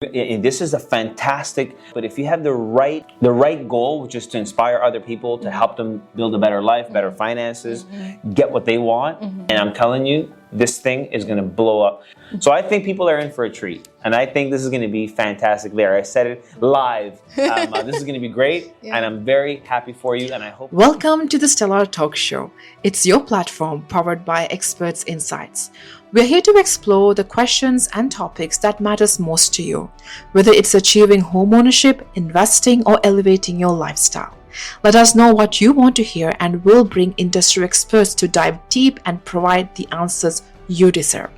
And this is a fantastic, but if you have the right goal, which is to inspire other people, to help them build a better life, better finances, get what they want, and I'm telling you, this thing is going to blow up. So I think people are in for a treat, and I think this is going to be fantastic. There, I said it live. This is going to be great, and I'm very happy for you, and I hope. Welcome to the Stellar Talk Show. It's your platform powered by Experts Insights. We're here to explore the questions and topics that matters most to you, whether it's achieving home ownership, investing, or elevating your lifestyle. Let us know what you want to hear, and we'll bring industry experts to dive deep and provide the answers you deserve.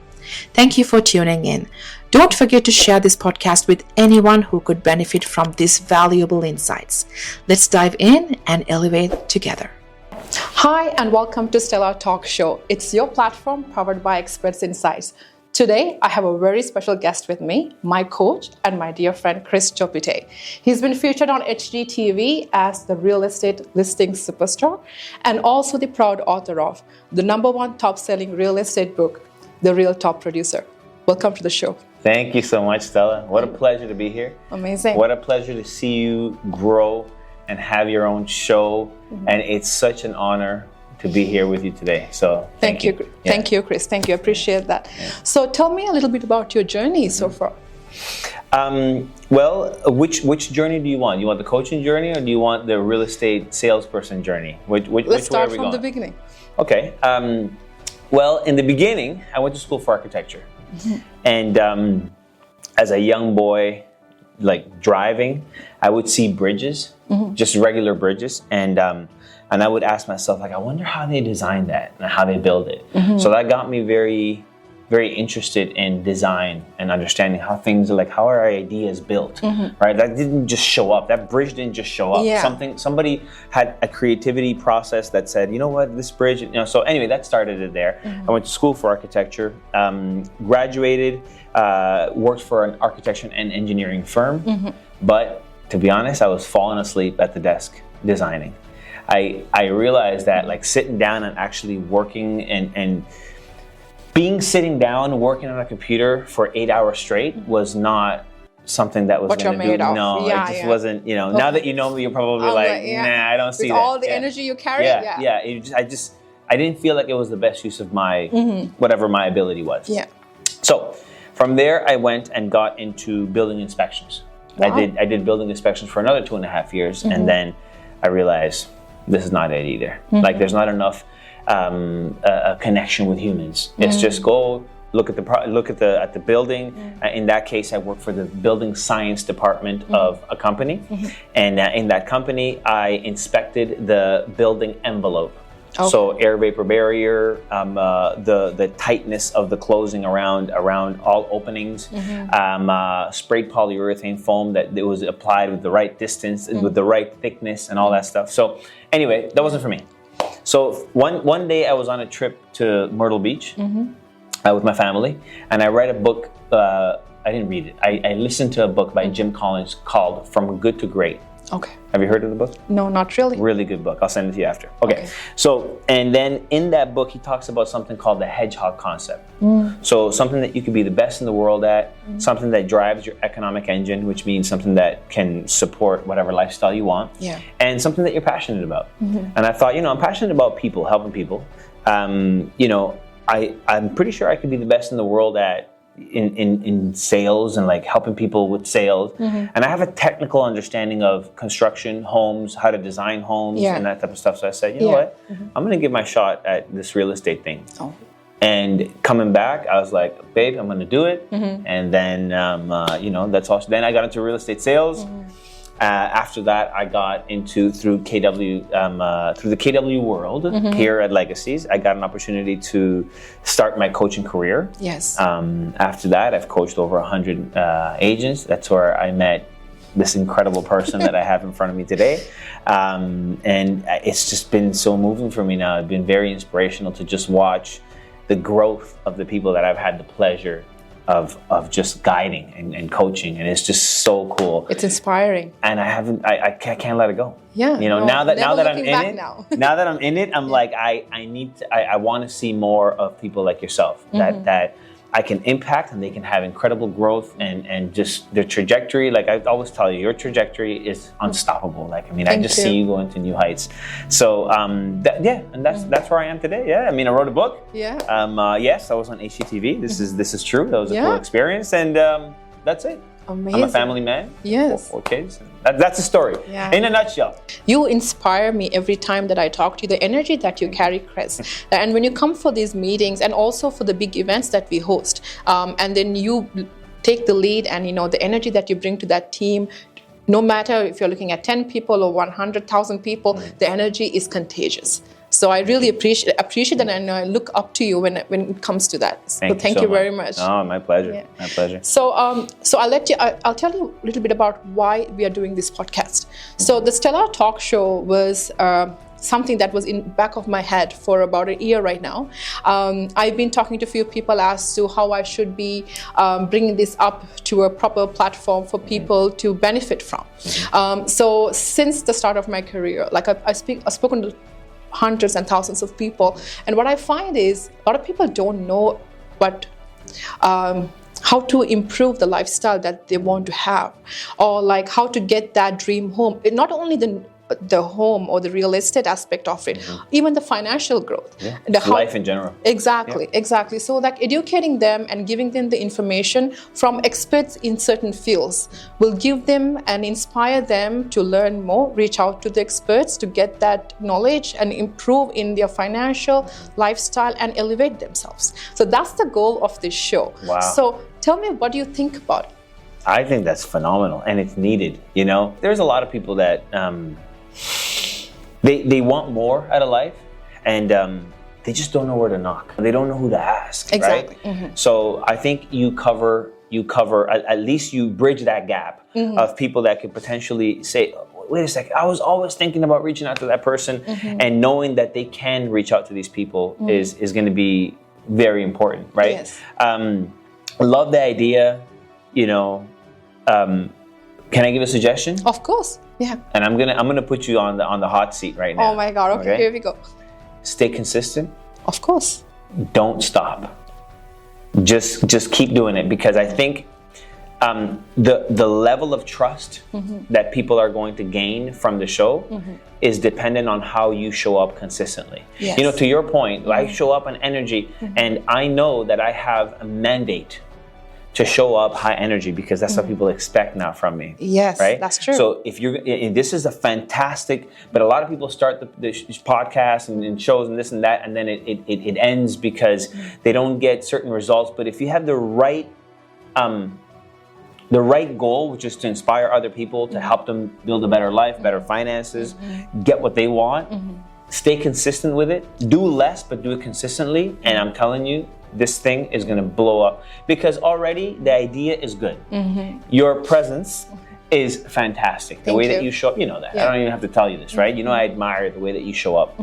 Thank you for tuning in. Don't forget to share this podcast with anyone who could benefit from these valuable insights. Let's dive in and elevate together. Hi, and welcome to Stellar Talk Show. It's your platform powered by Experts Insights. Today, I have a very special guest with me, my coach and my dear friend, Chris Chopite. He's been featured on HGTV as the real estate listing superstar and also the proud author of the #1 top-selling real estate book, The Real Top Producer. Welcome to the show. Thank you so much, Stella. What a pleasure to be here. Amazing. What a pleasure to see you grow and have your own show. And it's such an honor to be here with you today. So thank you. Yeah. Thank you, Chris. Thank you. I appreciate that. Yeah. So tell me a little bit about your journey so far. Well, which journey do you want? You want the coaching journey, or do you want the real estate salesperson journey? Let's start from the beginning. Okay. Well, in the beginning, I went to school for architecture. And as a young boy, like driving, I would see bridges, just regular bridges, and I would ask myself, like, I wonder how they design that and how they build it. So that got me very, very interested in design and understanding how things are, like, how are ideas built, right? That didn't just show up. That bridge didn't just show up. Yeah. Somebody had a creativity process that said, you know what, this bridge, so anyway, that started it there. I went to school for architecture, graduated, worked for an architecture and engineering firm, but to be honest, I was falling asleep at the desk designing. I realized that, like, sitting down and actually working and being sitting down working on a computer for 8 hours straight was not something that was what going to you're do. made No, of. Yeah, it just wasn't. Now that you know me, you're probably nah, I don't see with that. all the energy you carry. I didn't feel like it was the best use of my whatever my ability was. Yeah. So from there, I went and got into building inspections. Wow. I did building inspections for another 2.5 years, and then I realized this is not it either. Like, there's not enough a connection with humans. It's just go look at the building. In that case, I worked for the building science department of a company, and in that company, I inspected the building envelope. Okay. So air vapor barrier, the tightness of the closing around all openings, sprayed polyurethane foam that it was applied with the right distance, with the right thickness, and all that stuff. So anyway, that wasn't for me. So one day I was on a trip to Myrtle Beach with my family, and I read a book. I didn't read it. I listened to a book by Jim Collins called From Good to Great. Okay. Have you heard of the book? No, not really. Really good book. I'll send it to you after. Okay. So, and then in that book, he talks about something called the hedgehog concept. So something that you could be the best in the world at, something that drives your economic engine, which means something that can support whatever lifestyle you want, and something that you're passionate about. And I thought, I'm passionate about people, helping people. I'm pretty sure I could be the best in the world at in sales and, like, helping people with sales. And I have a technical understanding of construction, homes, how to design homes, and that type of stuff. So I said, you know what, I'm going to give my shot at this real estate thing. And coming back, I was like, babe, I'm going to do it. And then, that's all. Then I got into real estate sales. After that, I got into through the KW world here at Legacies. I got an opportunity to start my coaching career. Yes. After that, I've coached over 100 agents. That's where I met this incredible person that I have in front of me today. And it's just been so moving for me now. It's been very inspirational to just watch the growth of the people that I've had the pleasure of just guiding and coaching, and it's just so cool. It's inspiring. And I can't let it go. Yeah. Now that I'm in it, now. now that I'm in it, I'm like, I want to see more of people like yourself that I can impact, and they can have incredible growth and just their trajectory. Like I always tell you, your trajectory is unstoppable. Like, I mean, I just see you going to new heights. So and that's where I am today. Yeah, I mean, I wrote a book. Yeah. Yes, I was on HGTV. This is true. That was a cool experience, and that's it. Amazing. I'm a family man. Yes. Four kids. That's the story. Yeah. In a nutshell. You inspire me every time that I talk to you, the energy that you carry, Chris. And when you come for these meetings and also for the big events that we host, and then you take the lead and, the energy that you bring to that team, no matter if you're looking at 10 people or 100,000 people, the energy is contagious. So I really appreciate that, and I look up to you when it comes to that. So thank you very much. Oh, my pleasure. Yeah. My pleasure. So I'll tell you a little bit about why we are doing this podcast. So the Stellar Talk Show was something that was in back of my head for about a year right now. I've been talking to a few people as to how I should be bringing this up to a proper platform for people to benefit from. So since the start of my career, like I've spoken to hundreds and thousands of people, and what I find is a lot of people don't know how to improve the lifestyle that they want to have, or like how to get that dream home. Not only the home or the real estate aspect of it, even the financial growth, life in general. Exactly. So like educating them and giving them the information from experts in certain fields will give them and inspire them to learn more, reach out to the experts to get that knowledge and improve in their financial lifestyle and elevate themselves. So that's the goal of this show. Wow. So tell me, what do you think about it? I think that's phenomenal, and it's needed. There's a lot of people that they want more out of life, and they just don't know where to knock. They don't know who to ask. Exactly. Right? So I think you cover at least you bridge that gap of people that could potentially say, wait a second, I was always thinking about reaching out to that person, and knowing that they can reach out to these people is going to be very important, right? Yes. I love the idea. Can I give a suggestion? Of course. Yeah. And I'm gonna put you on the hot seat right now. Oh my God. Okay, here we go. Stay consistent. Of course. Don't stop. Just keep doing it, because I think the level of trust that people are going to gain from the show is dependent on how you show up consistently. Yes. To your point, I show up on energy, and I know that I have a mandate to show up high energy, because that's what people expect now from me. Yes, right? That's true. So this is a fantastic, but a lot of people start the podcasts and shows and this and that, and then it ends because they don't get certain results. But if you have the right goal, which is to inspire other people, to help them build a better life, better finances, get what they want, stay consistent with it, do less, but do it consistently. And I'm telling you, this thing is going to blow up, because already the idea is good. Your presence is fantastic. The way that you show up, you know that. I don't even have to tell you this, right? I admire the way that you show up.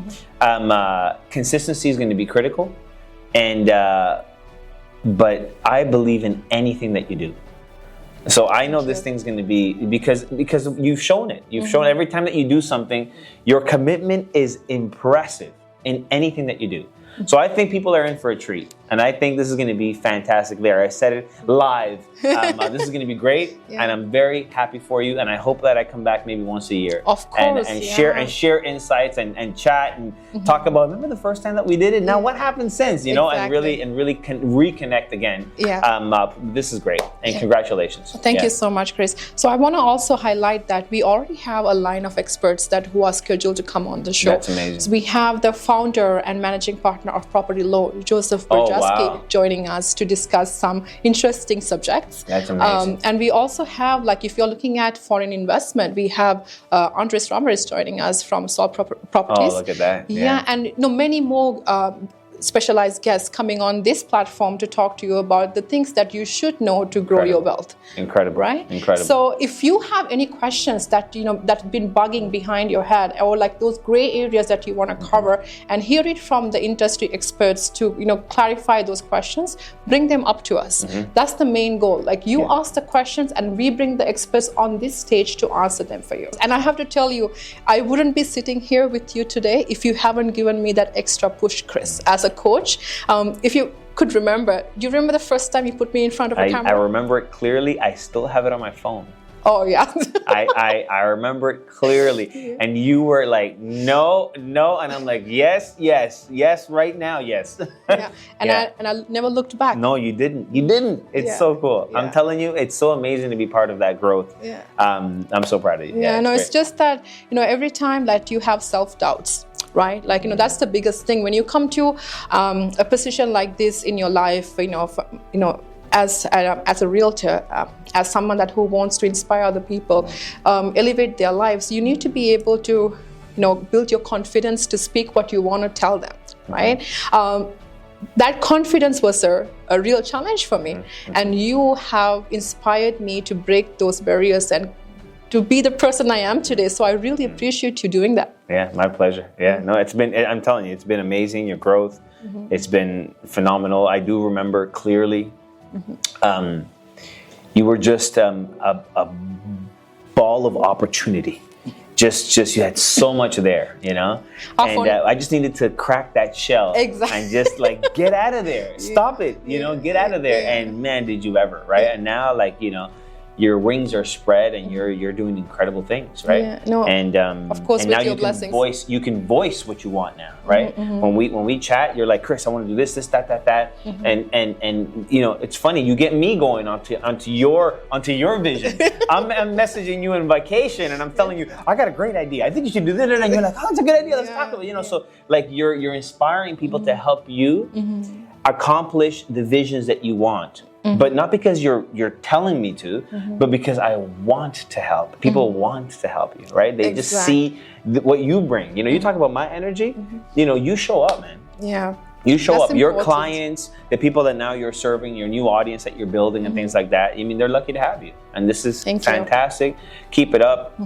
Consistency is going to be critical, and but I believe in anything that you do. So I know this thing's going to be, because you've shown it. You've shown every time that you do something, your commitment is impressive in anything that you do. So I think people are in for a treat, and I think this is going to be fantastic. I said it live. This is going to be great, and I'm very happy for you. And I hope that I come back maybe once a year, of course, and share insights and chat and talk about. Remember the first time that we did it? Now what happened since? Exactly. and really can reconnect again. This is great, and congratulations. Thank you so much, Chris. So I want to also highlight that we already have a line of experts who are scheduled to come on the show. That's amazing. So we have the founder and managing partner of Property Law, Joseph Borjaski, joining us to discuss some interesting subjects. That's amazing. And we also have, if you're looking at foreign investment, we have Andres Ramirez joining us from StellarProperties. Oh, look at that. Yeah, and many more specialized guests coming on this platform to talk to you about the things that you should know to grow your wealth. Incredible. Right? Incredible. So if you have any questions that that's been bugging behind your head, or those gray areas that you want to cover and hear it from the industry experts to clarify those questions, bring them up to us. That's the main goal. You ask the questions and we bring the experts on this stage to answer them for you. And I have to tell you, I wouldn't be sitting here with you today if you haven't given me that extra push, Chris, as a coach. If you could remember. Do you remember the first time you put me in front of a camera? I remember it clearly. I still have it on my phone. Oh, yeah. I remember it clearly. And you were like, no. And I'm like, yes, right now, yes. Yeah. And I never looked back. No, you didn't. It's so cool. Yeah. I'm telling you, it's so amazing to be part of that growth. Yeah. I'm so proud of you. Yeah, no, it's great. just that, every time that you have self-doubts, right? Like, that's the biggest thing. When you come to a position like this in your life, as a realtor, as someone who wants to inspire other people, elevate their lives, you need to be able to, build your confidence to speak what you want to tell them, right? That confidence was a real challenge for me. And you have inspired me to break those barriers and to be the person I am today. So I really appreciate you doing that. Yeah, my pleasure. Yeah, no, I'm telling you, it's been amazing, your growth. It's been phenomenal. I do remember clearly, you were just a ball of opportunity. Just you had so much there, and I just needed to crack that shell. Exactly. And just like get out of there, stop it, get out of there. And man, did you ever, right? And now, your wings are spread and you're doing incredible things, right? Yeah, no, and of course, and with now your you blessings. you can voice what you want now, right? When we chat, you're like, Chris, I want to do this, that, and it's funny, you get me going onto your vision. I'm messaging you in vacation and I'm telling you, I got a great idea. I think you should do this, and you're like, oh, it's a good idea. Let's talk about it. So like you're inspiring people to help you accomplish the visions that you want. But not because you're telling me to, but because I want to help. People want to help you, right? They just see what you bring. You talk about my energy. You show up, man. Yeah. You show That's up. Your important. clients, the people that now you're serving, your new audience that you're building, and things like that. I mean, they're lucky to have you, and this is fantastic. Keep it up.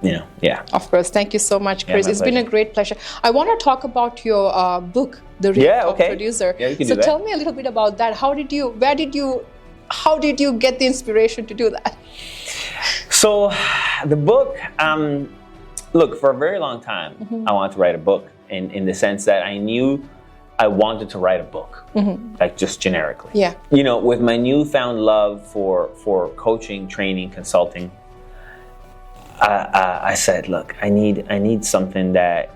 Yeah. Of course. Thank you so much, Chris. It's been a great pleasure. I want to talk about your book, The Realtor Producer. Yeah, you can do that. Tell me a little bit about that. How did you get the inspiration to do that? So the book, look, for a very long time, I wanted to write a book in the sense that I knew I wanted to write a book, like just generically. Yeah. With my newfound love for coaching, training, consulting, I said, look, I need something that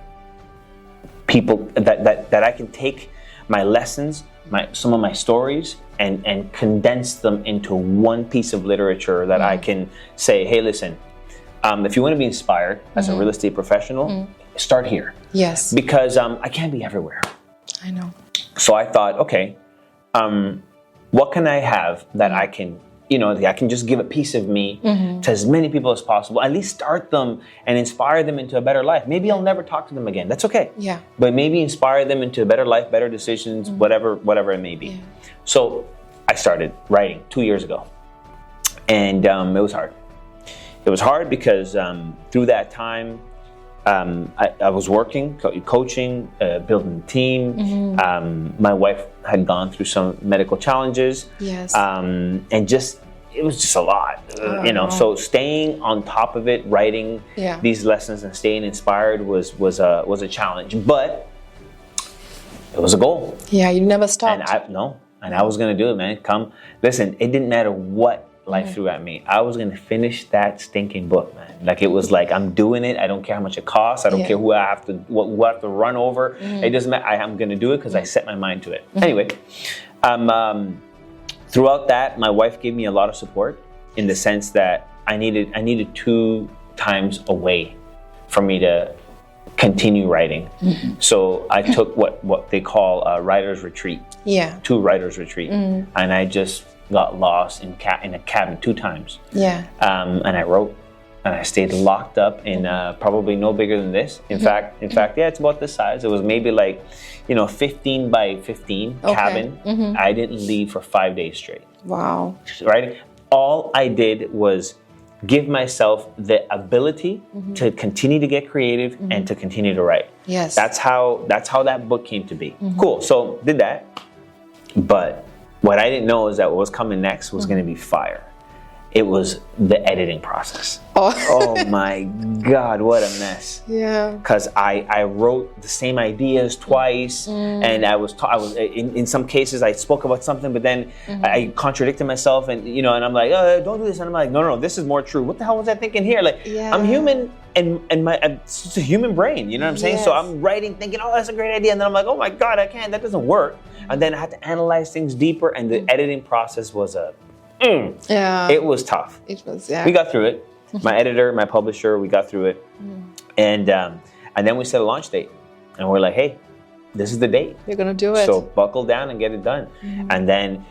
people that I can take my lessons, some of my stories, and condense them into one piece of literature that I can say, hey, listen, if you want to be inspired as a real estate professional, start here. Yes. Because I can't be everywhere. I know. So I thought, okay, what can I have that I can, I can just give a piece of me to as many people as possible, at least start them and inspire them into a better life. Maybe I'll never talk to them again. That's okay. Yeah. But maybe inspire them into a better life, better decisions, whatever it may be. Yeah. So I started writing 2 years ago, and it was hard. It was hard because through that time, I was working, coaching, building a team. My wife had gone through some medical challenges. Yes. And it was just a lot, So staying on top of it, writing these lessons and staying inspired was a challenge, but it was a goal. Yeah, you never stopped. And I was gonna do it, man. Listen, it didn't matter what life threw at me. I was gonna finish that stinking book, man. Like it was like, I'm doing it. I don't care how much it costs. I don't care who I have to run over. It doesn't matter. I'm gonna do it because I set my mind to it. Anyway, throughout that, my wife gave me a lot of support in the sense that I needed 2 times away for me to continue writing. So I took what they call a writer's retreat. Yeah. 2 writer's retreat, and I just got lost in a cabin 2 times. Yeah. And I wrote, and I stayed locked up in probably no bigger than this. In fact, yeah, it's about this size. It was maybe like, 15 by 15 cabin. I didn't leave for 5 days straight. Wow. Right? All I did was give myself the ability to continue to get creative and to continue to write. Yes. That's how that book came to be. Cool. So did that. But what I didn't know is that what was coming next was going to be fire. it was the editing process. Oh my God, what a mess. Yeah. Because I wrote the same ideas twice, and I was in some cases I spoke about something, but then I contradicted myself, and and I'm like, oh, don't do this, and I'm like, no, this is more true. What the hell was I thinking here? Like, I'm human, and it's a human brain. You know what I'm saying? Yes. So I'm writing, thinking, oh, that's a great idea, and then I'm like, oh my God, I can't. That doesn't work. And then I had to analyze things deeper, and the editing process was it was tough. It was, We got through it. My editor, my publisher, we got through it. And then we set a launch date. And we're like, hey, this is the date. You're going to do it. So buckle down and get it done. And then,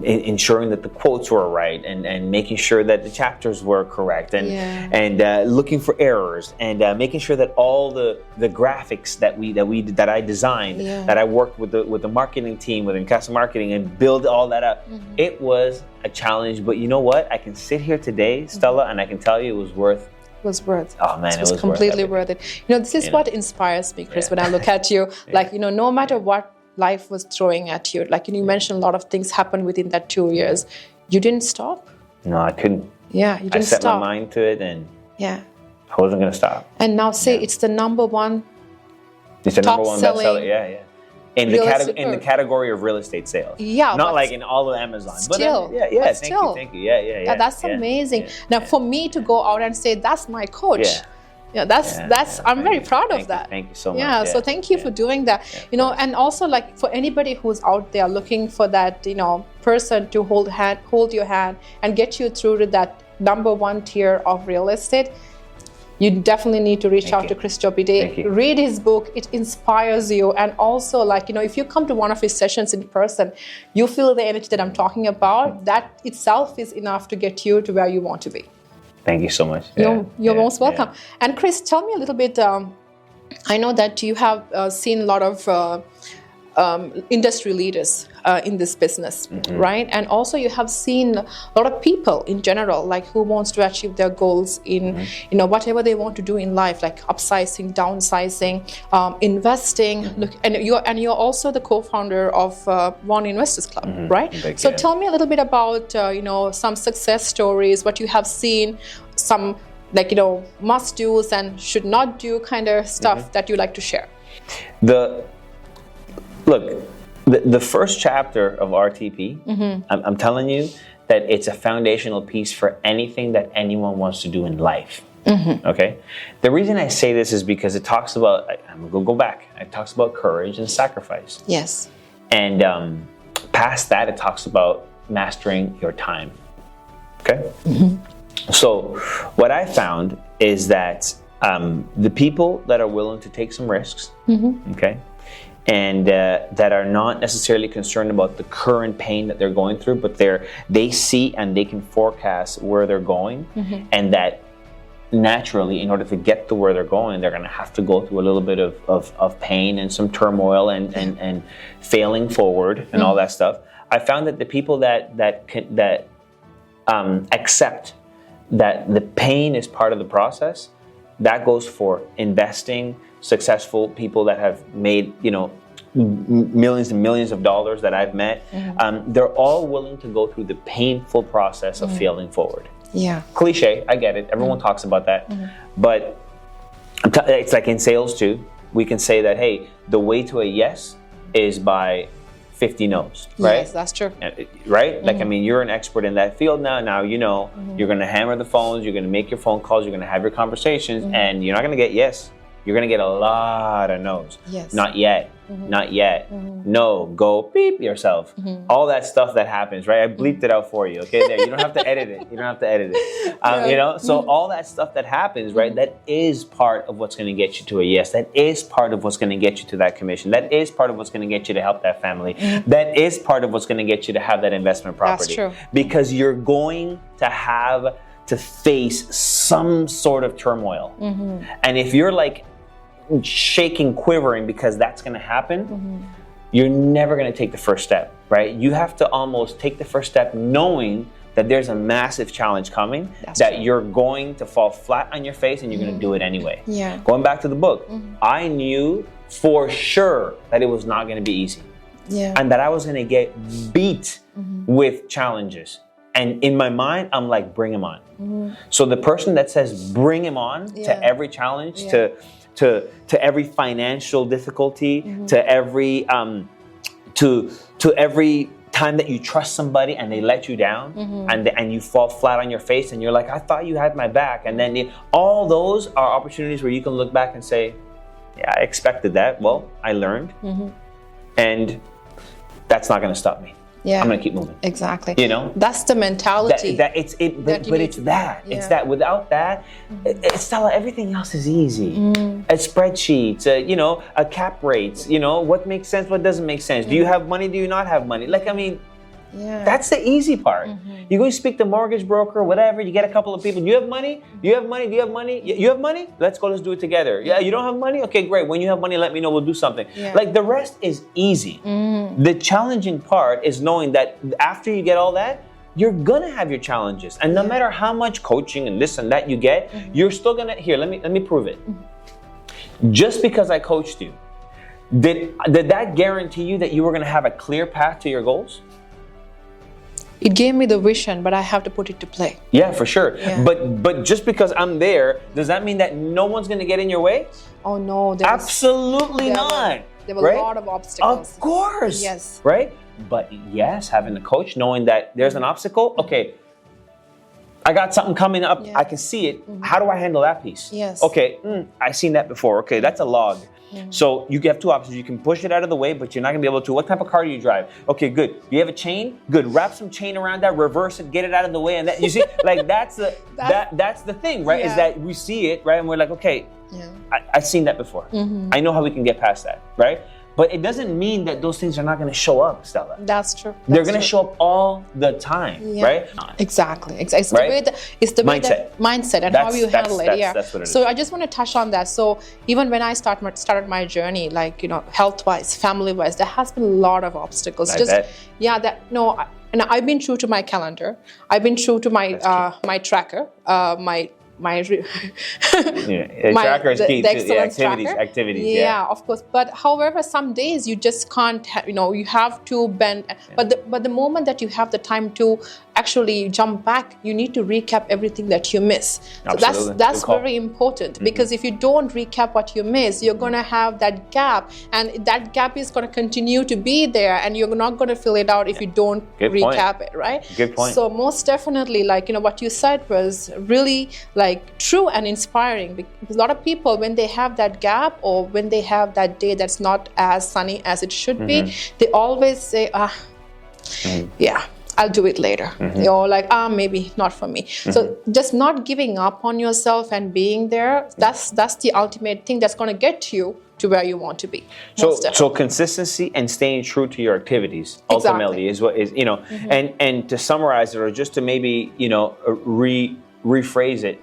ensuring that the quotes were right, and making sure that the chapters were correct, and looking for errors, and making sure that all the graphics that I designed, that I worked with the marketing team within Casa Marketing and build all that up. It was a challenge, but you know what? I can sit here today, Stella, and I can tell you it was worth. Oh man, it was completely worth it. This is what inspires me, Chris, when I look at you. Like, no matter what life was throwing at you, like you mentioned, a lot of things happened within that 2 years. You didn't stop. No, I couldn't. Yeah, you didn't stop. I set my mind to it, and I wasn't going to stop. And now it's the number one. It's the number one bestseller. Yeah. In the category of real estate sales. Yeah, not like in all of Amazon. Still, but thank you. Yeah. That's amazing. Now, for me to go out and say that's my coach. That's I'm very proud of that. Thank you so much. Yeah, so thank you for doing that. And also, like, for anybody who's out there looking for that, person to hold your hand and get you through to that number one tier of real estate, you definitely need to reach out to Chris Chopite. Read his book. It inspires you. And also, like, if you come to one of his sessions in person, you feel the energy that I'm talking about. That itself is enough to get you to where you want to be. Thank you so much. You're most welcome. And Chris, tell me a little bit. I know that you have seen a lot of industry leaders in this business, right? And also you have seen a lot of people in general, like who wants to achieve their goals in, whatever they want to do in life, like upsizing, downsizing, investing. Look, and you're also the co-founder of One Investors Club, right? So tell me a little bit about some success stories, what you have seen, some must-dos and should not do kind of stuff that you like to share. Look, the first chapter of RTP, I'm telling you that it's a foundational piece for anything that anyone wants to do in life. Okay? The reason I say this is because it talks about, I'm going to go back, it talks about courage and sacrifice. Yes. And past that, it talks about mastering your time. Okay? So what I found is that the people that are willing to take some risks, okay, and that are not necessarily concerned about the current pain that they're going through, but they see and they can forecast where they're going, and that naturally, in order to get to where they're going, they're going to have to go through a little bit of pain and some turmoil and failing forward and all that stuff. I found that the people that accept that the pain is part of the process, that goes for investing. Successful people that have made, millions and millions of dollars that I've met, they're all willing to go through the painful process of failing forward. Yeah. Cliche, I get it. Everyone talks about that. But it's like in sales too. We can say that, hey, the way to a yes is by 50 no's, right? Yes, that's true. Right? Like, I mean, you're an expert in that field now. Now, you're going to hammer the phones, you're going to make your phone calls, you're going to have your conversations, and you're not going to get yes. You're going to get a lot of no's. Yes. Not yet. Not yet. No. Go beep yourself. All that stuff that happens, right? I bleeped it out for you. Okay, there. You don't have to edit it. So all that stuff that happens, right? That is part of what's going to get you to a yes. That is part of what's going to get you to that commission. That is part of what's going to get you to help that family. That is part of what's going to get you to have that investment property. That's true. Because you're going to have to face some sort of turmoil. And if you're like shaking, quivering because that's going to happen, you're never going to take the first step, right? You have to almost take the first step knowing that there's a massive challenge coming, you're going to fall flat on your face and you're going to do it anyway. Yeah. Going back to the book, I knew for sure that it was not going to be easy. Yeah. And that I was going to get beat with challenges. And in my mind, I'm like, bring him on. So the person that says bring him on to every challenge, to every financial difficulty, to every to every time that you trust somebody and they let you down, and you fall flat on your face, and you're like, I thought you had my back, and then all those are opportunities where you can look back and say, yeah, I expected that. Well, I learned, and that's not going to stop me. Yeah, I'm going to keep moving. Exactly. That's the mentality. It's that. Without that, Stella, everything else is easy. A spreadsheet, a cap rates. What makes sense, what doesn't make sense. Do you have money? Do you not have money? That's the easy part. You go speak to mortgage broker, whatever. You get a couple of people. Do you have money? Do you have money? Do you have money? You have money? Let's go. Let's do it together. Yeah. You don't have money? Okay, great. When you have money, let me know. We'll do something. The rest is easy. The challenging part is knowing that after you get all that, you're gonna have your challenges, and no matter how much coaching and this and that you get, you're still gonna. Here, let me prove it. Just because I coached you, did that guarantee you that you were gonna have a clear path to your goals? It gave me the vision, but I have to put it to play. Yeah, for sure. Yeah. But just because I'm there, does that mean that no one's going to get in your way? Oh no, absolutely not. There were a lot of obstacles. Of course. Yes. Right? But yes, having a coach, knowing that there's an obstacle, okay, I got something coming up, I can see it. How do I handle that piece? Yes. Okay, I've seen that before. Okay, that's a log. So you have two options. You can push it out of the way, but you're not gonna be able to. What type of car do you drive? Okay, good. You have a chain? Good. Wrap some chain around that, reverse it, get it out of the way, and that you see, that's the thing, right? Is that we see it, right? And we're like, okay, I've seen that before. I know how we can get past that, right? But it doesn't mean that those things are not going to show up, Stella. That's true. They're going to show up all the time, right? Exactly. It's the mindset and how you handle it. That's what it is. So I just want to touch on that. So even when I started my journey, health-wise, family-wise, there has been a lot of obstacles. And I've been true to my calendar. I've been true to my my tracker, tracker is key to the activities. Yeah, of course. But however, some days you just can't. You have to bend. But the moment that you have the time to actually jump back, you need to recap everything that you miss. So that's very important, because if you don't recap what you miss, you're going to have that gap, and that gap is going to continue to be there, and you're not going to fill it out if you don't recap it, right? Good point. So most definitely, what you said was really true and inspiring, because a lot of people, when they have that gap or when they have that day that's not as sunny as it should be, they always say, I'll do it later. Or maybe not for me. So just not giving up on yourself and being there, that's the ultimate thing that's going to get you to where you want to be. So consistency and staying true to your activities ultimately is what is, and to summarize it, or just to maybe, rephrase it.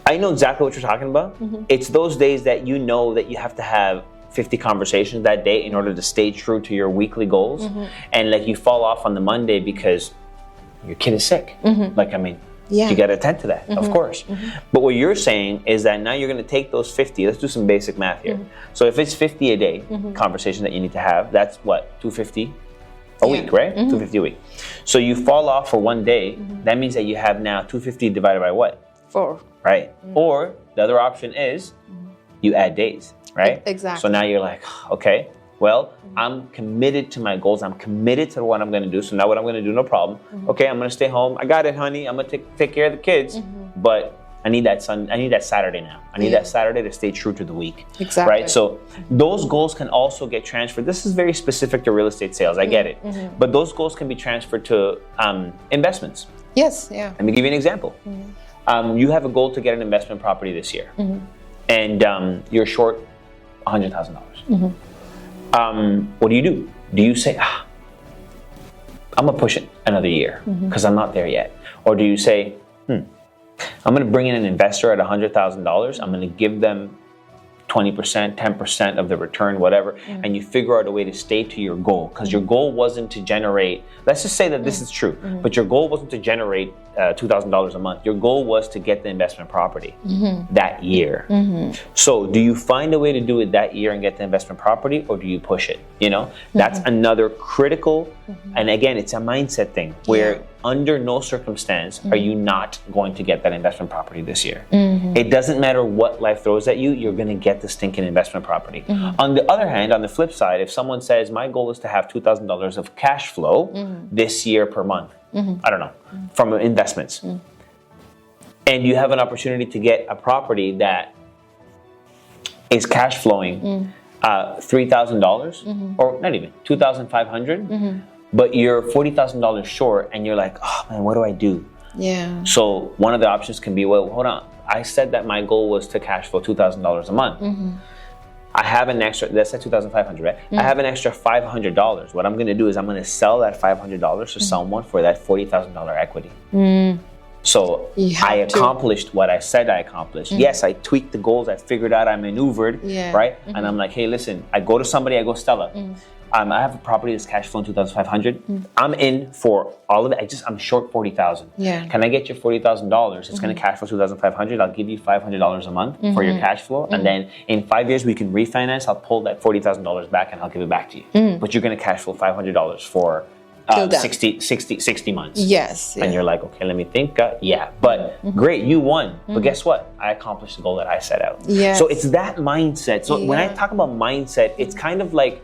I know exactly what you're talking about. It's those days that you know that you have to have 50 conversations that day in order to stay true to your weekly goals, and you fall off on the Monday because your kid is sick. You got to attend to that, of course. But what you're saying is that now you're going to take those 50. Let's do some basic math here. So if it's 50 a day conversation that you need to have, that's what, 250 a week, right? 250 a week. So you fall off for one day. That means that you have now 250 divided by what? 4. Right. Or the other option is you add days. Right? Exactly. So now you're like, okay, well, I'm committed to my goals. I'm committed to what I'm going to do. So now what I'm going to do, no problem. Okay, I'm going to stay home. I got it, honey. I'm going to take care of the kids. But I need that Saturday now. I need that Saturday to stay true to the week. Exactly. Right? So those goals can also get transferred. This is very specific to real estate sales. I get it. But those goals can be transferred to investments. Yes, yeah. Let me give you an example. You have a goal to get an investment property this year. And you're short $100,000. What do? Do you say, I'm gonna push it another year because I'm not there yet? Or do you say, I'm gonna bring in an investor at $100,000. I'm gonna give them 20%, 10% of the return, whatever, and you figure out a way to stay to your goal. Because your goal wasn't to generate, let's just say that this is true, but your goal wasn't to generate $2,000 a month. Your goal was to get the investment property that year. So do you find a way to do it that year and get the investment property, or do you push it? You know, that's another critical, and again, it's a mindset thing where under no circumstance are you not going to get that investment property this year. It doesn't matter what life throws at you, you're going to get the stinking investment property. On the other hand, on the flip side, if someone says, my goal is to have $2,000 of cash flow this year per month, I don't know, from investments, and you have an opportunity to get a property that is cash flowing $3,000 or not even $2,500, but you're $40,000 short, and you're like, oh man, what do I do? So one of the options can be, well, hold on, I said that my goal was to cash flow $2,000 a month. I have an extra, that's at $2,500, right? I have an extra $500. What I'm going to do is I'm going to sell that $500 to someone for that $40,000 equity. So I accomplished what I said I accomplished. Yes, I tweaked the goals. I figured out, I maneuvered, right? And I'm like, hey, listen, I go to somebody, I go, Stella, I have a property that's cash flowing $2,500. I'm in for all of it. I'm short $40,000. Can I get your $40,000? It's going to cash flow $2,500. I'll give you $500 a month for your cash flow, and then in 5 years we can refinance. I'll pull that $40,000 back and I'll give it back to you. But you're going to cash flow $500 for 60 months. And you're like, okay, let me think. But great, you won. But guess what? I accomplished the goal that I set out. So it's that mindset. So when I talk about mindset, it's kind of like,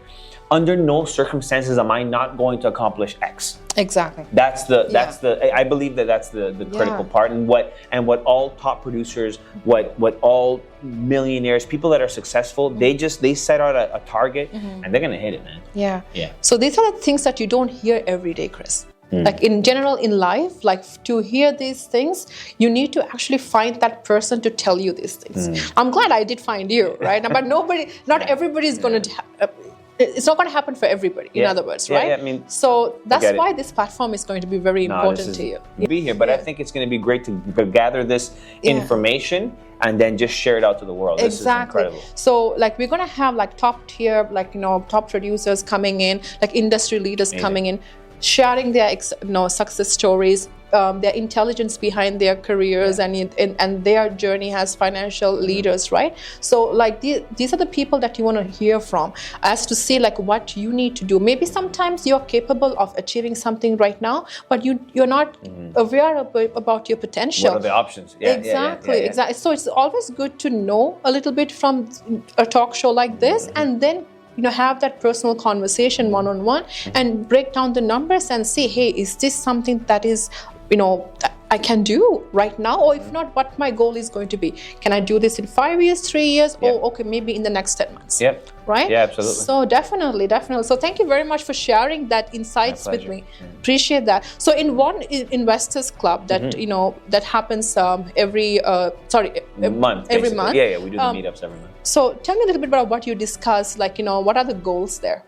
under no circumstances am I not going to accomplish X. Exactly. That's the I believe that's the critical part, and what all top producers, what all millionaires, people that are successful, they set out a target and they're gonna hit it, man. So these are the things that you don't hear every day, Chris. Like in general in life, like to hear these things, you need to actually find that person to tell you these things. I'm glad I did find you, right? But not everybody is going to. It's not going to happen for everybody, in other words, right? I mean, so that's why this platform is going to be very important to you. Be here, but I think it's going to be great to gather this information and then just share it out to the world. This is incredible. So like we're going to have like top tier, like, top producers coming in, like industry leaders coming in, sharing their success stories, their intelligence behind their careers and their journey as financial leaders, right? So like these are the people that you want to hear from, as to see like what you need to do. Maybe sometimes you're capable of achieving something right now, but you're not aware about your potential. What are the options? Exactly. So it's always good to know a little bit from a talk show like this, and then have that personal conversation one-on-one and break down the numbers and say, hey, is this something that is, I can do right now? Or if not, what my goal is going to be. Can I do this in 5 years, 3 years? Or okay, maybe in the next 10 months. Right? Yeah, absolutely. So definitely. So thank you very much for sharing that insights with me. Appreciate that. So in one investors club that, that happens every month. Every month. Yeah, we do the meetups every month. So tell me a little bit about what you discuss, like, what are the goals there?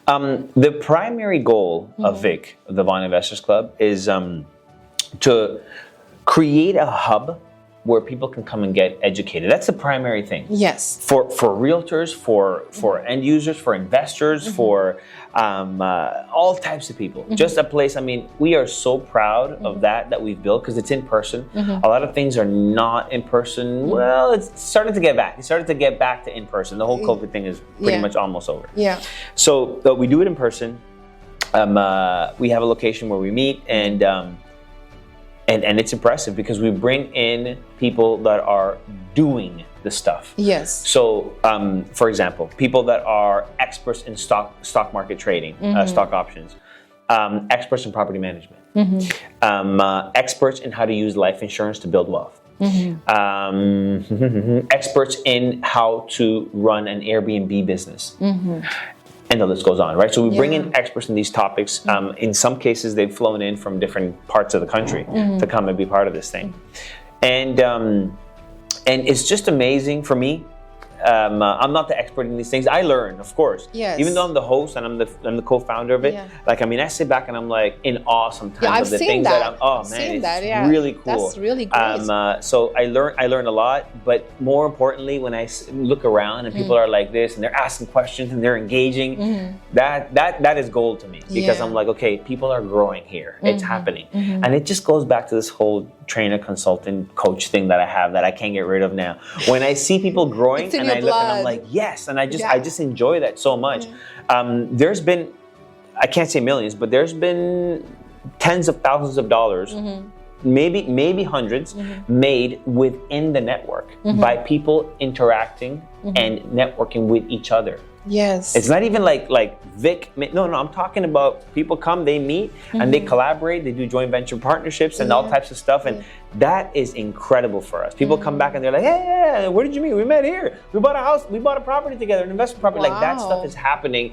The primary goal of VIC, the Vaughn Investors Club, is to create a hub where people can come and get educated. That's the primary thing. Yes. For realtors, for end users, for investors, for all types of people. Just a place, we are so proud of that we've built, because it's in person. A lot of things are not in person. Well, it's starting to get back. It started to get back to in person. The whole COVID thing is pretty much almost over. So we do it in person. We have a location where we meet, and it's impressive because we bring in people that are doing the stuff. Yes. So, for example, people that are experts in stock market trading, stock options, experts in property management, experts in how to use life insurance to build wealth, experts in how to run an Airbnb business. And the list goes on, right? So we bring in experts in these topics. In some cases, they've flown in from different parts of the country to come and be part of this thing. And it's just amazing for me. I'm not the expert in these things. I learn, of course. Yes. Even though I'm the host and I'm the co-founder of it, like, I mean, I sit back and I'm like in awe sometimes of the things that it's really cool. That's really great. So I learn a lot, but more importantly, when I look around and people are like this and they're asking questions and they're engaging, that is gold to me, because I'm like, okay, people are growing here. It's happening. And it just goes back to this whole trainer, consultant, coach thing that I have that I can't get rid of now. When I see people growing and I look and I'm like, yes, and I just enjoy that so much. There's been, I can't say millions, but there's been tens of thousands of dollars, maybe hundreds, made within the network by people interacting and networking with each other. Yes. It's not even like Vic. No, I'm talking about people come, they meet, and they collaborate. They do joint venture partnerships and all types of stuff. And that is incredible for us. People come back and they're like, hey, where did you meet? We met here. We bought a house. We bought a property together, an investment property. Like, that stuff is happening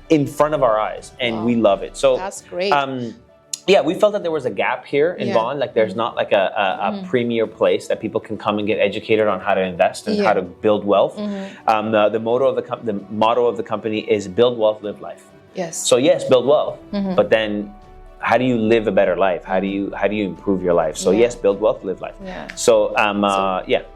in front of our eyes, and we love it. So that's great. Yeah, we felt that there was a gap here in Vaughan. Like, there's not like a premier place that people can come and get educated on how to invest and how to build wealth. The motto of the company is build wealth, live life. Yes. So yes, build wealth, but then how do you live a better life? How do you improve your life? So yes, build wealth, live life. Yeah. So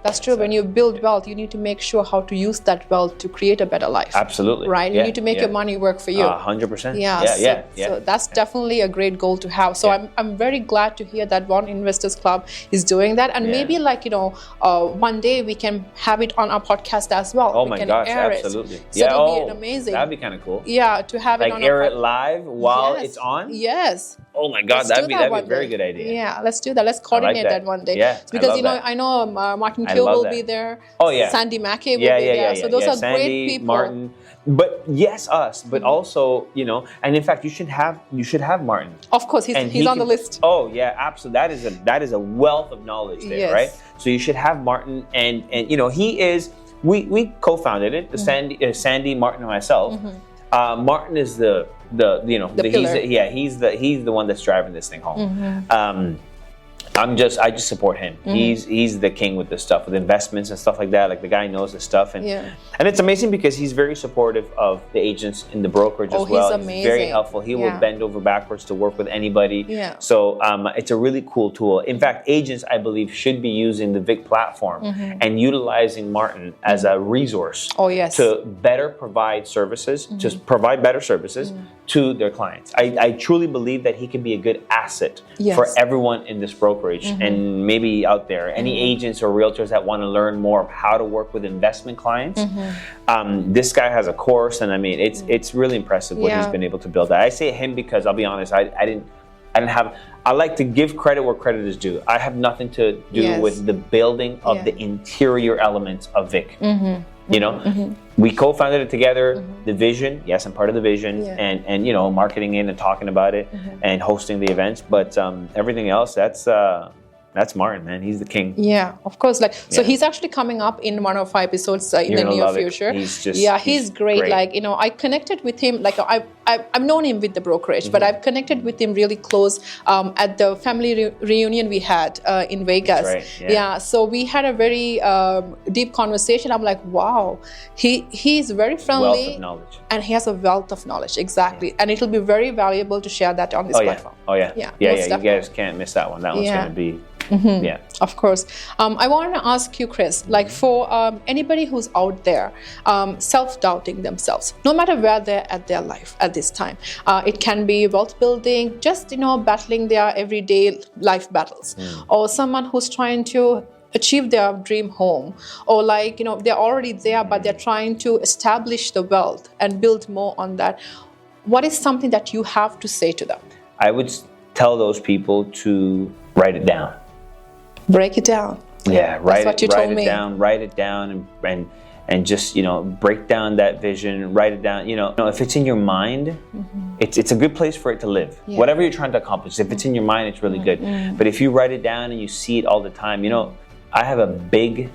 that's true. When you build wealth, you need to make sure how to use that wealth to create a better life. Absolutely. Right? You need to make your money work for you. 100%. So that's definitely a great goal to have. So I'm very glad to hear that Vaughan Investors Club is doing that, and maybe one day we can have it on our podcast as well. Oh we my can gosh, air absolutely. It. So it'll be amazing. That'd be kind of cool. Yeah, to have it on air it live while it's on. Yes. Oh my God, that'd be a very good idea. Yeah, let's do that. Let's coordinate that one day. Yeah, because I know Martin Kill will be there. Oh yeah. Sandy Mackey will be there. So those are Sandy, great people. Martin. But yes, us. But also, and in fact, you should have Martin. Of course, he's on the list. Oh yeah, absolutely. That is a wealth of knowledge there, right? So you should have Martin, and he is. We co-founded it. Sandy, Martin, and myself. Martin is he's the one that's driving this thing home. I just support him. He's the king with this stuff, with investments and stuff like that. Like, the guy knows this stuff, and it's amazing because he's very supportive of the agents in the brokerage as well. He's amazing. He's very helpful. He will bend over backwards to work with anybody. Yeah. So it's a really cool tool. In fact, agents, I believe, should be using the Vic platform and utilizing Martin as a resource to better provide services, to provide better services to their clients. I truly believe that he can be a good asset for everyone in this brokerage. And maybe out there, any agents or realtors that want to learn more of how to work with investment clients, this guy has a course, and I mean, it's really impressive what he's been able to build. I say him because I'll be honest, I didn't have. I like to give credit where credit is due. I have nothing to do with the building of the interior elements of Vic. We co-founded it together. The vision, yes, I'm part of the vision, and marketing in and talking about it and hosting the events. But everything else, that's Martin, man. He's the king. Yeah, of course. So he's actually coming up in one of our episodes in the near future. He's great. Like, I connected with him. Like, I've known him with the brokerage, but I've connected with him really close at the family reunion we had in Vegas. That's right. So we had a very deep conversation. I'm like, wow, he's very friendly. Wealth of knowledge. And he has a wealth of knowledge, exactly. And it'll be very valuable to share that on this platform. Yeah. You guys can't miss that one. That one's going to be. Of course. I want to ask you, Chris, like, for anybody who's out there self-doubting themselves, no matter where they're at their life at this time, it can be wealth building, just battling their everyday life battles, or someone who's trying to achieve their dream home, or they're already there but they're trying to establish the wealth and build more on that. What is something that you have to say to them? I would tell those people to write it down. Break it down. Write it down and just break down that vision, write it down. If it's in your mind, it's a good place for it to live. Whatever you're trying to accomplish, if it's in your mind, it's really good. But if you write it down and you see it all the time, I have a big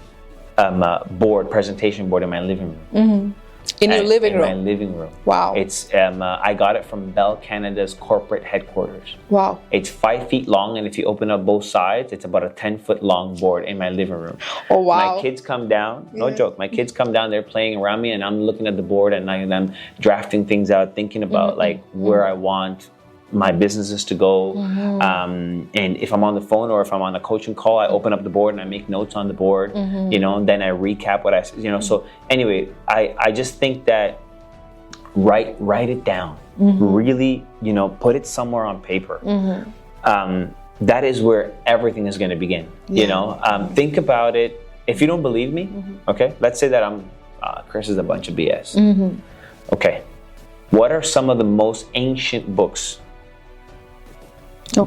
presentation board in my living room. In your living room? In my living room. Wow. It's I got it from Bell Canada's corporate headquarters. Wow. It's 5 feet long, and if you open up both sides, it's about a 10-foot long board in my living room. Oh, wow. My kids come down, no joke, my kids come down, they're playing around me, and I'm looking at the board, and I'm drafting things out, thinking about like where I want my businesses to go. And if I'm on the phone or if I'm on a coaching call, I open up the board and I make notes on the board, you know, and then I recap what I, you know, so anyway, I just think that write it down, really, you know, put it somewhere on paper. That is where everything is going to begin, you know. Think about it. If you don't believe me, okay, let's say that Chris is a bunch of BS. Okay, what are some of the most ancient books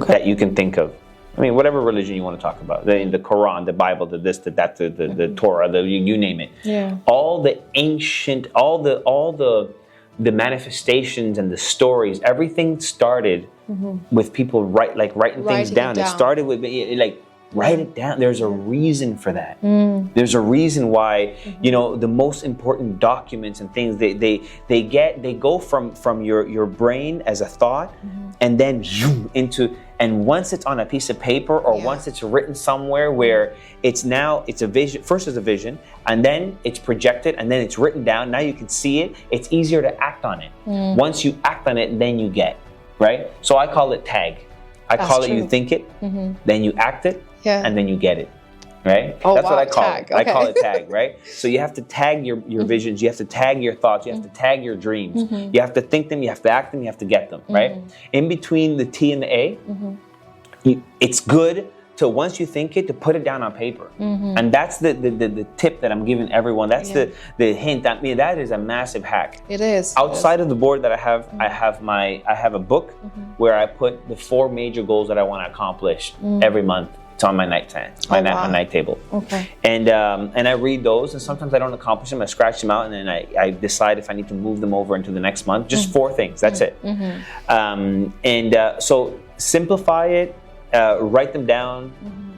that you can think of? I mean, whatever religion you want to talk about, the Quran, the Bible, the this, the that, the Torah, you name it. Yeah. All the ancient, all the manifestations and the stories, everything started with people writing things down. It started with like write it down. There's a reason for that. There's a reason why, you know, the most important documents and things they go from your brain as a thought and then zoom into, and once it's on a piece of paper or once it's written somewhere where it's a vision, first it's a vision and then it's projected and then it's written down. Now you can see it. It's easier to act on it. Once you act on it, then you get, right? So I call it tag. That's call it, you think it, then you act it, and then you get it, right? Oh, that's wow, what I call tag. it. I call it tag, right? So you have to tag your visions, you have to tag your thoughts, you have to tag your dreams. You have to think them, you have to act them, you have to get them, right? In between the T and the A, it's good to, once you think it, to put it down on paper. And that's the tip that I'm giving everyone. That's the hint. That is a massive hack. It is. Outside of the board that I have a book where I put the 4 major goals that I want to accomplish every month. It's on my nightstand, my night table. Okay. And I read those, and sometimes I don't accomplish them. I scratch them out, and then I decide if I need to move them over into the next month. Just 4 things. That's it. So simplify it. Write them down,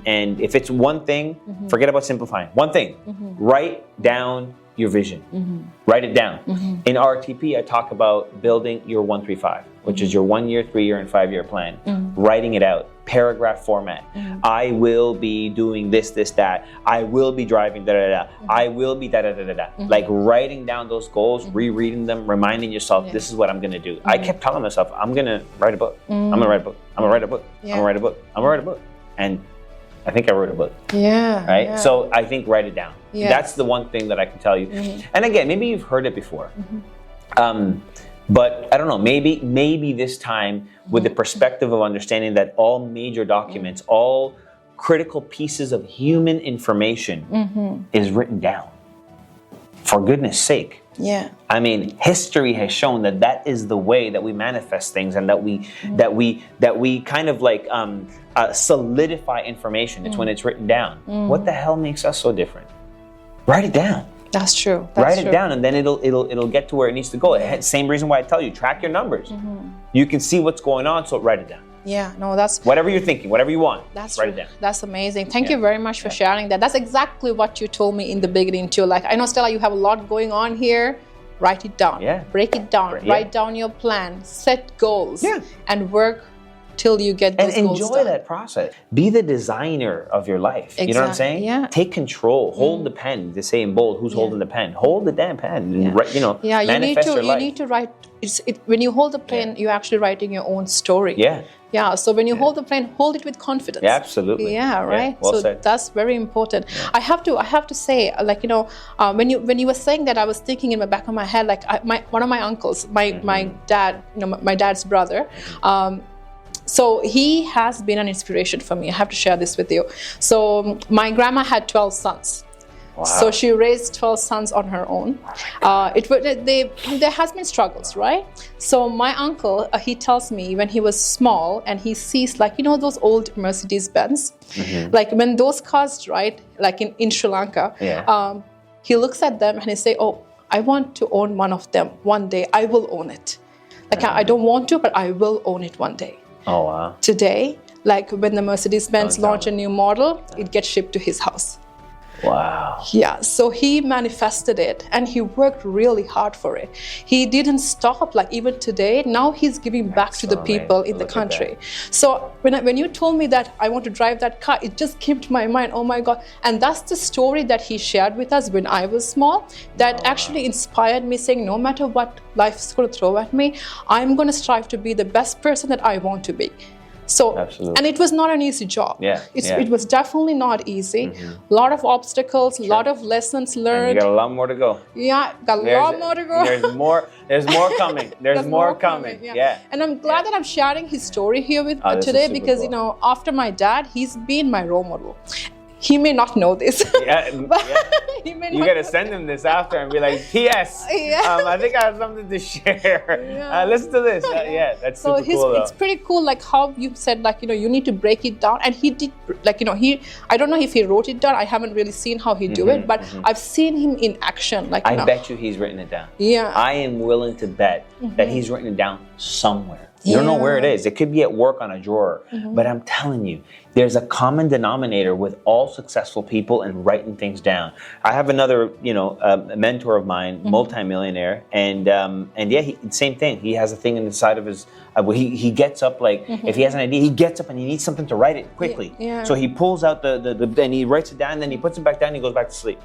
and if it's one thing, forget about simplifying. One thing, write down your vision. Write it down. In RTP, I talk about building your 135, which is your 1 year, 3 year, and 5 year plan. Writing it out, paragraph format. I will be doing this, that. I will be driving I will be Like writing down those goals, rereading them, reminding yourself, this is what I'm going to do. I kept telling myself, I'm going to write a book. I'm going to write a book. I'm going to write a book. I'm going to write a book. I'm going to write a book. And I think I wrote a book. Yeah. Right? Yeah. So I think write it down. Yeah. That's the one thing that I can tell you. And again, maybe you've heard it before. But I don't know, maybe this time with the perspective of understanding that all major documents, all critical pieces of human information is written down. For goodness sake. Yeah. I mean, history has shown that is the way that we manifest things, and that we kind of like solidify information. It's when it's written down. What the hell makes us so different? Write it down. That's true. Write it down, and then it'll get to where it needs to go. Same reason why I tell you, track your numbers. You can see what's going on, so write it down. Yeah, no, that's... Whatever you're thinking, whatever you want, write it down. That's amazing. Thank you very much for sharing that. That's exactly what you told me in the beginning too. Like, I know, Stella, you have a lot going on here. Write it down. Yeah. Break it down. Write down your plan. Set goals. Yeah. And work till you get those goals done. And enjoy that process. Be the designer of your life. Exactly. You know what I'm saying? Yeah. Take control. Hold the pen. They say in bold, who's holding the pen? Hold the damn pen. And manifest your life. You need to write. When you hold the pen, you're actually writing your own story. Yeah. Yeah, so when you hold the pen, hold it with confidence. Yeah, absolutely. Yeah, right. Well said. That's very important. Yeah. I have to say, like, you know, when you were saying that, I was thinking in the back of my head, like one of my uncles, my dad, you know, my dad's brother. So he has been an inspiration for me. I have to share this with you. So my grandma had 12 sons. Wow. So she raised 12 sons on her own. There has been struggles, right? So my uncle, he tells me when he was small and he sees, like, you know, those old Mercedes-Benz, like when those cars, right, like in Sri Lanka, he looks at them and he say, oh, I want to own one of them one day. I will own it. Like, I don't want to, but I will own it one day. Oh, wow. Today, like when the Mercedes-Benz launch a new model, it gets shipped to his house. Wow. Yeah, so he manifested it and he worked really hard for it. He didn't stop, like even today, now he's giving back to the people in the country. So when you told me that I want to drive that car, it just came to my mind, oh my God. And that's the story that he shared with us when I was small that actually inspired me, saying no matter what life is going to throw at me, I'm going to strive to be the best person that I want to be. So, and it was not an easy job. It was definitely not easy. A lot of obstacles, a lot of lessons learned. And you got a lot more to go. Yeah, got a lot more to go. There's more coming. There's more coming. Yeah. And I'm glad that I'm sharing his story here with today because, cool. you know, after my dad, he's been my role model. He may not know this. He may you got to send him this after and be like, P.S. I think I have something to share. Listen to this. That's super cool. It's pretty cool, like how you said, like, you know, you need to break it down. And he did, like, you know, I don't know if he wrote it down. I haven't really seen how he do it, but I've seen him in action. Like, I bet you he's written it down. Yeah. I am willing to bet that he's written it down somewhere. You don't know where it is. It could be at work on a drawer. But I'm telling you, there's a common denominator with all successful people in writing things down. I have another, a mentor of mine, multimillionaire, and same thing. He has a thing in the side of his. He gets up like if he has an idea, he gets up and he needs something to write it quickly. So he pulls out the and he writes it down, and then he puts it back down, and he goes back to sleep.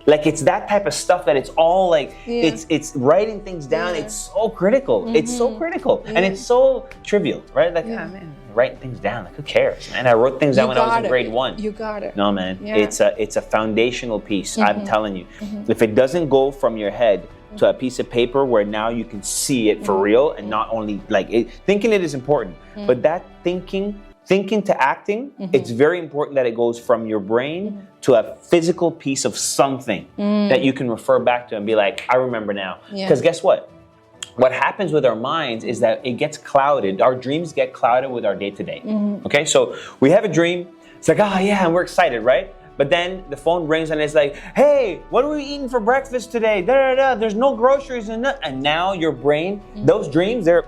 Like it's that type of stuff that it's all like it's writing things down. It's so critical. It's so critical, and it's so trivial, right? Like man, writing things down. Like who cares, man? I wrote things down when I was in grade 1. You got it. No, man. It's a foundational piece. I'm telling you, if it doesn't go from your head to a piece of paper where now you can see it for real, and not only like thinking it is important, but that thinking to acting, it's very important that it goes from your brain to a physical piece of something that you can refer back to and be like, I remember now. Because guess what? What happens with our minds is that it gets clouded. Our dreams get clouded with our day-to-day. Okay, so we have a dream. It's like, and we're excited, right? But then the phone rings and it's like, hey, what are we eating for breakfast today? There's no groceries and now your brain, those dreams, they're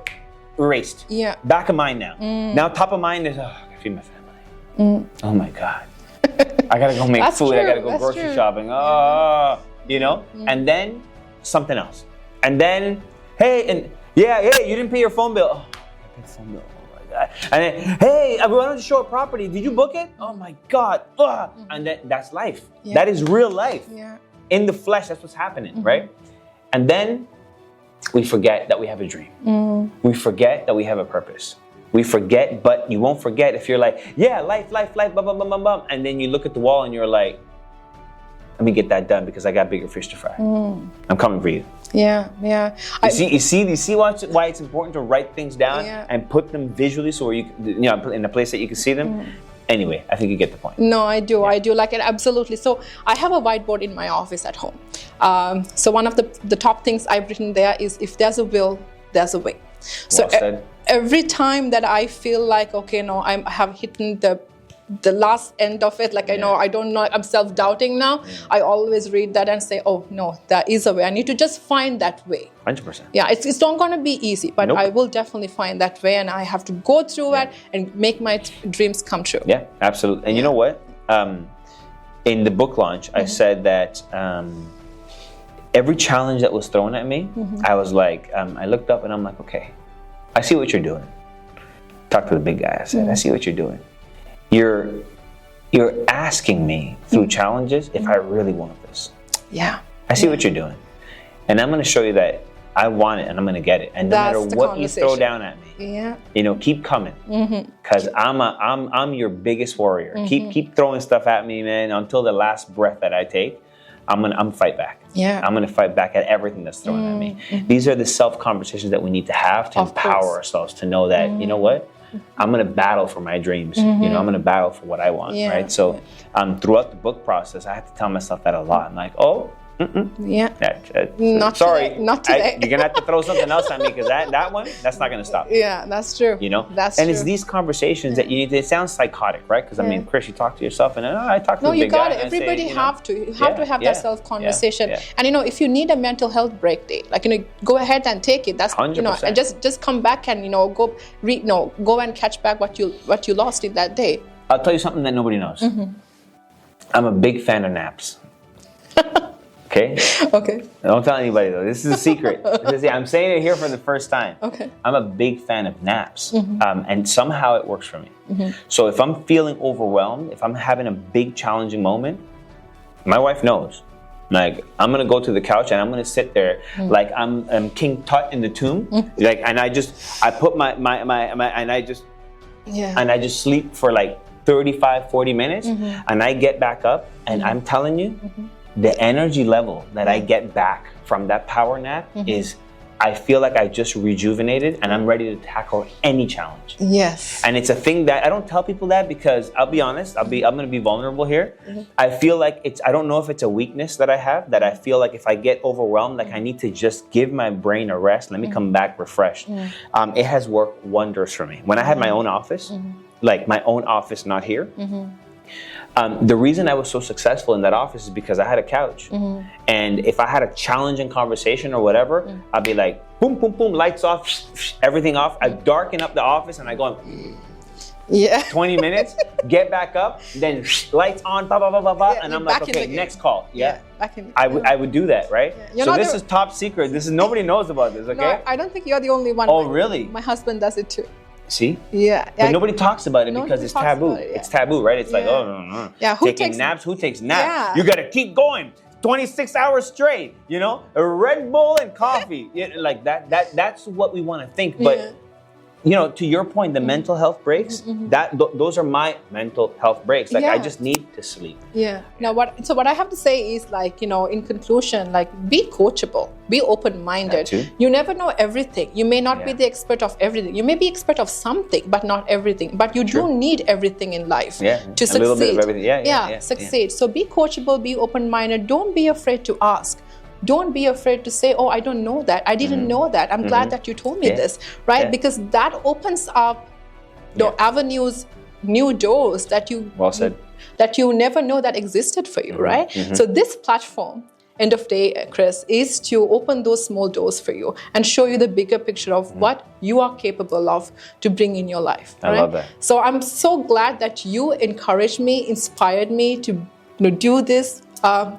erased. Back of mind now. Now top of mind is, I gotta feed my family. Oh my God. I gotta go make food. I gotta go grocery shopping. And then something else. And then, hey, you didn't pay your phone bill. Oh, I paid the phone bill. Oh my God. And then, hey, we wanted to show a property. Did you book it? Oh my God. And then that's life. That is real life. In the flesh, that's what's happening, right? And then we forget that we have a dream. We forget that we have a purpose. We forget, but you won't forget if you're like, life, bum, bum, bum, bum, bum. And then you look at the wall and you're like, let me get that done because I got bigger fish to fry. I'm coming for you. You see why it's important to write things down and put them visually so you in a place that you can see them. Anyway, I think you get the point. No, I do. I do like it. Absolutely. So I have a whiteboard in my office at home. So one of the top things I've written there is, if there's a will, there's a way. So every time that I feel like, okay, no, I have hit the last end of it, like I don't know, I'm self-doubting now, I always read that and say, oh no, there is a way. I need to just find that way. 100%. It's not going to be easy, but I will definitely find that way, and I have to go through it and make my dreams come true. Yeah, absolutely. And you know what? In the book launch, I said that every challenge that was thrown at me, I was like, I looked up and I'm like, okay, I see what you're doing. Talk to the big guy. I said, I see what you're doing. You're asking me through challenges if I really want this. I see what you're doing. And I'm going to show you that I want it and I'm going to get it. And no matter what you throw down at me, keep coming. Because I'm your biggest warrior. Keep throwing stuff at me, man, until the last breath that I take. I'm fight back. I'm going to fight back at everything that's thrown at me. These are the self-conversations that we need to have to empower ourselves to know that, you know what? I'm going to battle for my dreams. I'm going to battle for what I want, right? So throughout the book process, I have to tell myself that a lot. I'm like, not sorry, today. Not today. You're going to have to throw something else at me because that one, that's not going to stop. That's true. That's and true. it's these conversations that you need to, it sounds psychotic, right? Because I mean, Chris, you talk to yourself and I talk to the big guy. No, you got it. Everybody have to. You have to have that self-conversation. And if you need a mental health break day, like, go ahead and take it. That's 100%. And just come back and go and catch back what you lost in that day. I'll tell you something that nobody knows. I'm a big fan of naps. Okay? Okay. Don't tell anybody though. This is a secret. I'm saying it here for the first time. Okay. I'm a big fan of naps. And somehow it works for me. So if I'm feeling overwhelmed, if I'm having a big challenging moment, my wife knows. Like, I'm gonna go to the couch and I'm gonna sit there like I'm King Tut in the tomb. Like, and I put my and I just sleep for like 35, 40 minutes and I get back up and I'm telling you, the energy level that I get back from that power nap is, I feel like I just rejuvenated and I'm ready to tackle any challenge. Yes. And it's a thing that I don't tell people that, because I'll be honest, I'm going to be vulnerable here. I feel like I don't know if it's a weakness that I have, that I feel like if I get overwhelmed, like I need to just give my brain a rest. Let me come back refreshed. It has worked wonders for me. When I had my own office, like my own office, not here. The reason I was so successful in that office is because I had a couch. And if I had a challenging conversation or whatever, I'd be like, boom, boom, boom, lights off, everything off. I darken up the office and I go, 20 minutes, get back up, then lights on, blah, blah, blah, blah, blah. And I'm like, okay, next call. I would do that, right? So this is top secret. This is, nobody knows about this, okay? No, I don't think you're the only one. Oh, really? My husband does it too. See? Yeah. But nobody talks about it because it's taboo. It's taboo, right? It's like, oh, no. Yeah, taking naps? Who takes naps? Yeah. You got to keep going. 26 hours straight, you know? A Red Bull and coffee. Like that's what we want to think. But you know, to your point, the mental health breaks, those are my mental health breaks. Like, I just need to sleep. Yeah. Now, what I have to say is, like, you know, in conclusion, like, be coachable, be open-minded. You never know everything. You may not be the expert of everything. You may be expert of something, but not everything. But you do need everything in life to succeed. A little bit of everything. Succeed. So be coachable, be open-minded. Don't be afraid to ask. Don't be afraid to say, oh, I don't know that. I didn't know that. I'm glad that you told me this, right? Because that opens up the avenues, new doors that you never know that existed for you, right? So this platform, end of day, Chris, is to open those small doors for you and show you the bigger picture of what you are capable of to bring in your life. I love that. So I'm so glad that you encouraged me, inspired me to do this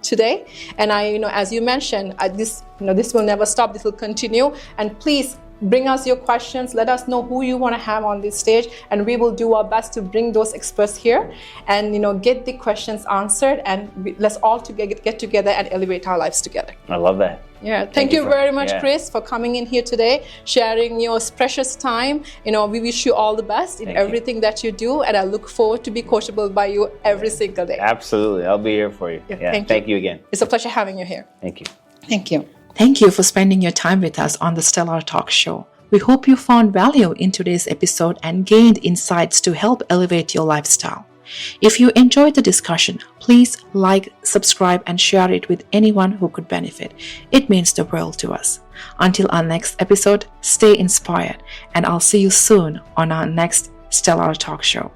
today. And I, as you mentioned, this will never stop. This will continue. And please bring us your questions. Let us know who you want to have on this stage, and we will do our best to bring those experts here and get the questions answered. And let's all get together and elevate our lives together. I love that. Yeah, thank you very much, Chris, for coming in here today, sharing your precious time. We wish you all the best in everything that you do, and I look forward to be coachable by you every single day. Absolutely. I'll be here for you. Thank you again. It's a pleasure having you here. Thank you. Thank you. Thank you for spending your time with us on the Stellar Talk Show. We hope you found value in today's episode and gained insights to help elevate your lifestyle. If you enjoyed the discussion, please like, subscribe, and share it with anyone who could benefit. It means the world to us. Until our next episode, stay inspired, and I'll see you soon on our next Stellar Talk Show.